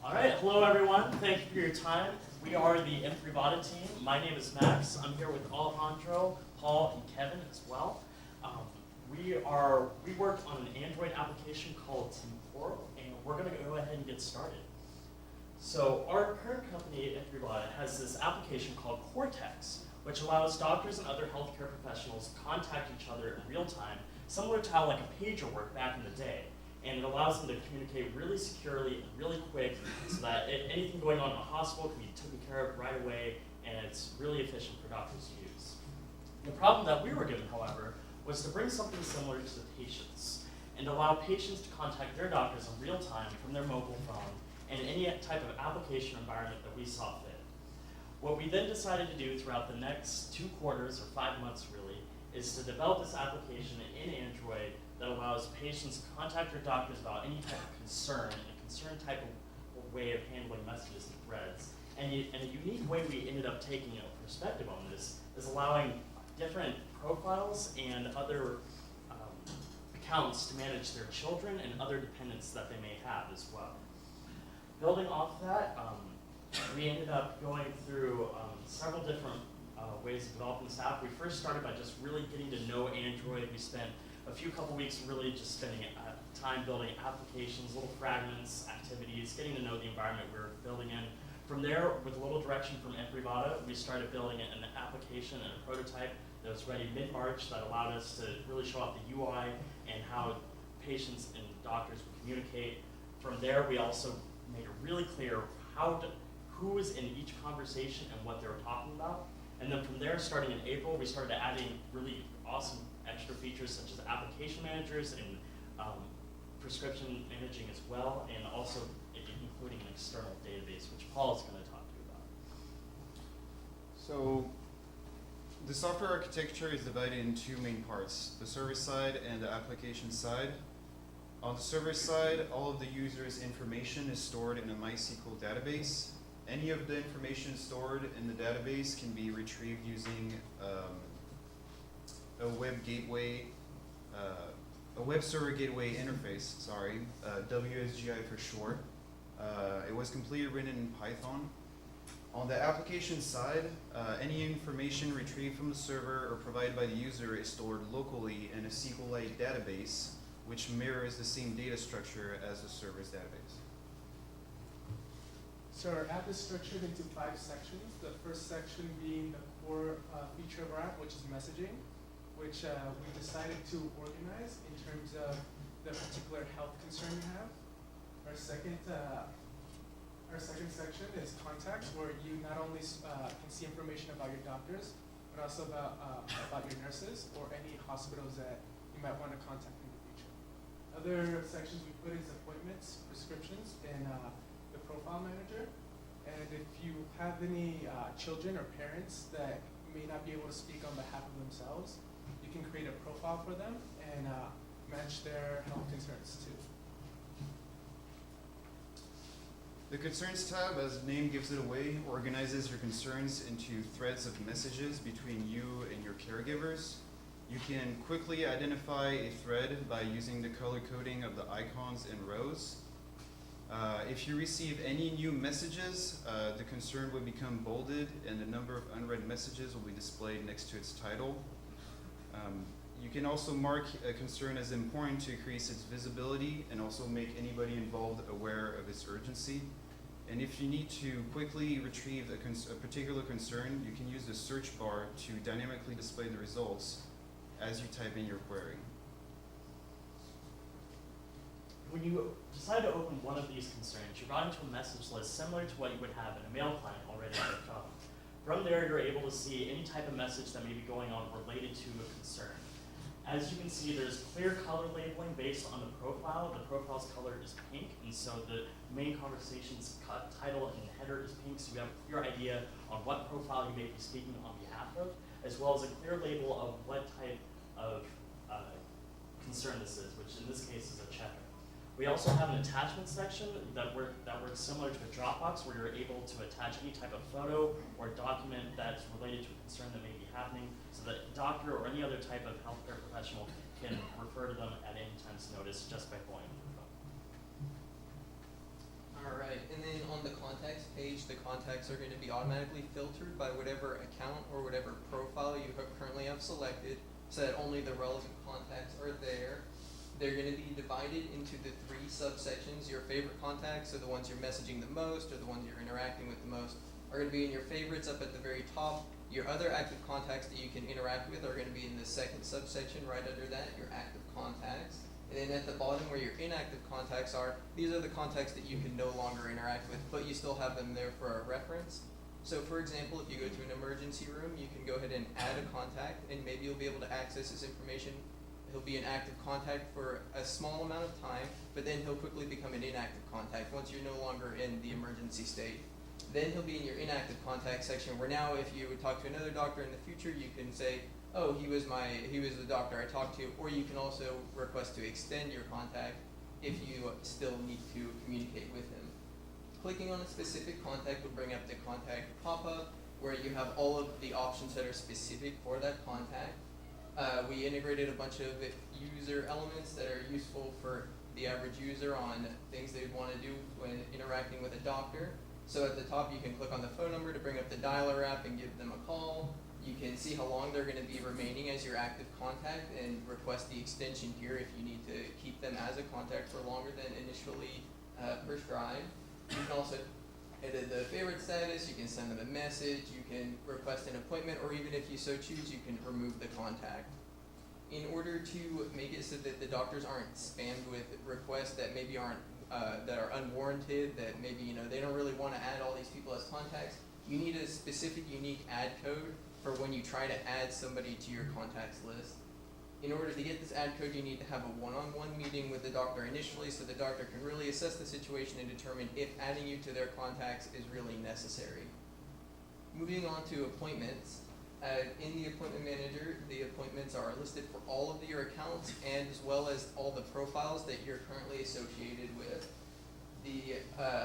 All right, hello everyone. Thank you for your time. We are the Imprivata team. My name is Max. I'm here with Alejandro, Paul, and Kevin as well. We work on an Android application called Temporal, and we're going to go ahead and get started. So our current company, Imprivata, has this application called Cortex, which allows doctors and other healthcare professionals to contact each other in real time, similar to how like a pager worked back in the day. And it allows them to communicate really securely and really quick so that anything going on in a hospital can be taken care of right away, and it's really efficient for doctors to use. The problem that we were given, however, was to bring something similar to the patients and allow patients to contact their doctors in real time from their mobile phone and any type of application environment that we saw fit. What we then decided to do throughout the next 2 quarters, or 5 months really, is to develop this application in Android that allows patients to contact their doctors about any type of concern, a concern type of way of handling messages and threads. And a unique way we ended up taking a perspective on this is allowing different profiles and other accounts to manage their children and other dependents that they may have as well. Building off that, we ended up going through several different ways of developing this app. We first started by just really getting to know Android. We spent a couple weeks really just spending time building applications, little fragments, activities, getting to know the environment we were building in. From there, with a little direction from Imprivata, we started building an application and a prototype that was ready mid-March that allowed us to really show off the UI and how patients and doctors would communicate. From there, we also made it really clear who was in each conversation and what they were talking about. And then from there, starting in April, we started adding really awesome extra features such as application managers and prescription managing as well, and also including an external database, which Paul is going to talk to you about. So the software architecture is divided in 2 main parts, the server side and the application side. On the server side, all of the user's information is stored in a MySQL database. Any of the information stored in the database can be retrieved using a web gateway, a web server gateway interface, WSGI for short. It was completely written in Python. On the application side, any information retrieved from the server or provided by the user is stored locally in a SQLite database, which mirrors the same data structure as the server's database. So our app is structured into 5 sections. The first section being the core feature of our app, which is messaging, which we decided to organize in terms of the particular health concern you have. Our second section is contacts, where you not only can see information about your doctors, but also about your nurses or any hospitals that you might want to contact in the future. Other sections we put is appointments, prescriptions, and the profile manager. And if you have any children or parents that may not be able to speak on behalf of themselves, you can create a profile for them and match their health concerns too. The Concerns tab, as the name gives it away, organizes your concerns into threads of messages between you and your caregivers. You can quickly identify a thread by using the color coding of the icons and rows. If you receive any new messages, the concern will become bolded and the number of unread messages will be displayed next to its title. You can also mark a concern as important to increase its visibility and also make anybody involved aware of its urgency. And if you need to quickly retrieve a particular concern, you can use the search bar to dynamically display the results as you type in your query. When you decide to open one of these concerns, you're brought into a message list similar to what you would have in a mail client already on your phone. From there, you're able to see any type of message that may be going on related to a concern. As you can see, there's clear color labeling based on the profile. The profile's color is pink, and so the main conversation's title and header is pink, so you have a clear idea on what profile you may be speaking on behalf of, as well as a clear label of what type of concern this is, which in this case is a checker. We also have an attachment section that works similar to a Dropbox, where you're able to attach any type of photo or document that's related to a concern that may be happening, so that a doctor or any other type of healthcare professional can refer to them at any time's notice just by going to the phone. All right, and then contacts are going to be automatically filtered by whatever account or whatever profile you currently have selected, so that only the relevant contacts are there. They're going to be divided into the 3 subsections. Your favorite contacts, so the ones you're messaging the most or the ones you're interacting with the most, are going to be in your favorites up at the very top. Your other active contacts that you can interact with are going to be in the second subsection right under that, your active contacts. And then at the bottom where your inactive contacts are, these are the contacts that you can no longer interact with, but you still have them there for a reference. So for example, if you go to an emergency room, you can go ahead and add a contact, and maybe you'll be able to access his information. He'll be an active contact for a small amount of time, but then he'll quickly become an inactive contact once you're no longer in the emergency state. Then he'll be in your inactive contact section, where now if you would talk to another doctor in the future, you can say, oh, he was the doctor I talked to, or you can also request to extend your contact if you still need to communicate with him. Clicking on a specific contact will bring up the contact pop-up, where you have all of the options that are specific for that contact. We integrated a bunch of user elements that are useful for the average user on things they'd want to do when interacting with a doctor. So at the top, you can click on the phone number to bring up the dialer app and give them a call. You can see how long they're going to be remaining as your active contact and request the extension here if you need to keep them as a contact for longer than initially prescribed. You can also edit the favorite status, you can send them a message, you can request an appointment, or even if you so choose, you can remove the contact. In order to make it so that the doctors aren't spammed with requests that maybe aren't that are unwarranted, that maybe they don't really want to add all these people as contacts, you need a specific unique ad code for when you try to add somebody to your contacts list. In order to get this ad code, you need to have a one-on-one meeting with the doctor initially, so the doctor can really assess the situation and determine if adding you to their contacts is really necessary. Moving on to appointments. In the appointment manager, the appointments are listed for all of your accounts and as well as all the profiles that you're currently associated with. The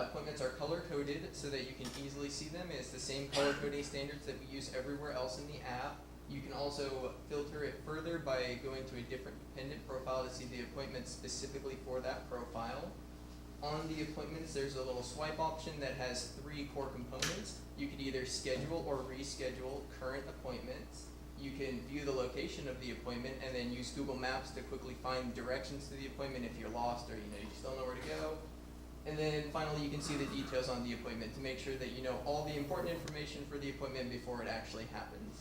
appointments are color-coded so that you can easily see them. It's the same color coding standards that we use everywhere else in the app. You can also filter it further by going to a different dependent profile to see the appointments specifically for that profile. On the appointments, there's a little swipe option that has 3 core components. You could either schedule or reschedule current appointments. You can view the location of the appointment and then use Google Maps to quickly find directions to the appointment if you're lost or you just don't know where to go. And then finally, you can see the details on the appointment to make sure that you know all the important information for the appointment before it actually happens.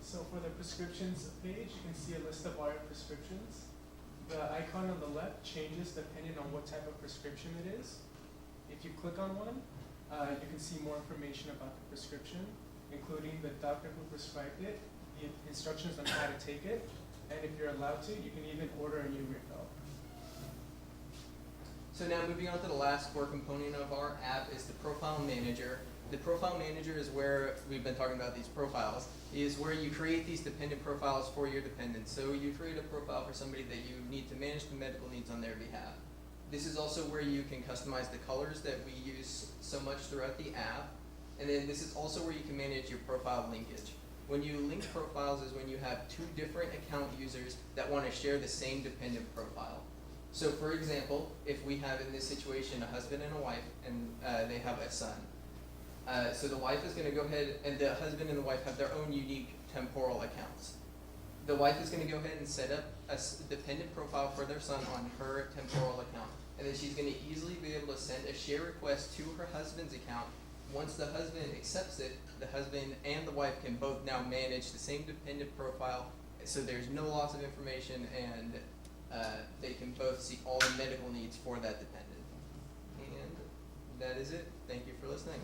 So for the prescriptions page, you can see a list of all your prescriptions. The icon on the left changes depending on what type of prescription it is. If you click on one, you can see more information about the prescription, including the doctor who prescribed it, the instructions on how to take it, and if you're allowed to, you can even order a new refill. So now moving on to the last core component of our app is the profile manager. The profile manager is where we've been talking about these profiles, is where you create these dependent profiles for your dependents. So you create a profile for somebody that you need to manage the medical needs on their behalf. This is also where you can customize the colors that we use so much throughout the app. And then this is also where you can manage your profile linkage. When you link profiles is when you have 2 different account users that want to share the same dependent profile. So for example, if we have in this situation a husband and a wife and they have a son. So the wife is going to go ahead, and the husband and the wife have their own unique temporal accounts. The wife is going to go ahead and set up a dependent profile for their son on her temporal account. And then she's going to easily be able to send a share request to her husband's account. Once the husband accepts it, the husband and the wife can both now manage the same dependent profile, so there's no loss of information, and they can both see all the medical needs for that dependent. And that is it. Thank you for listening.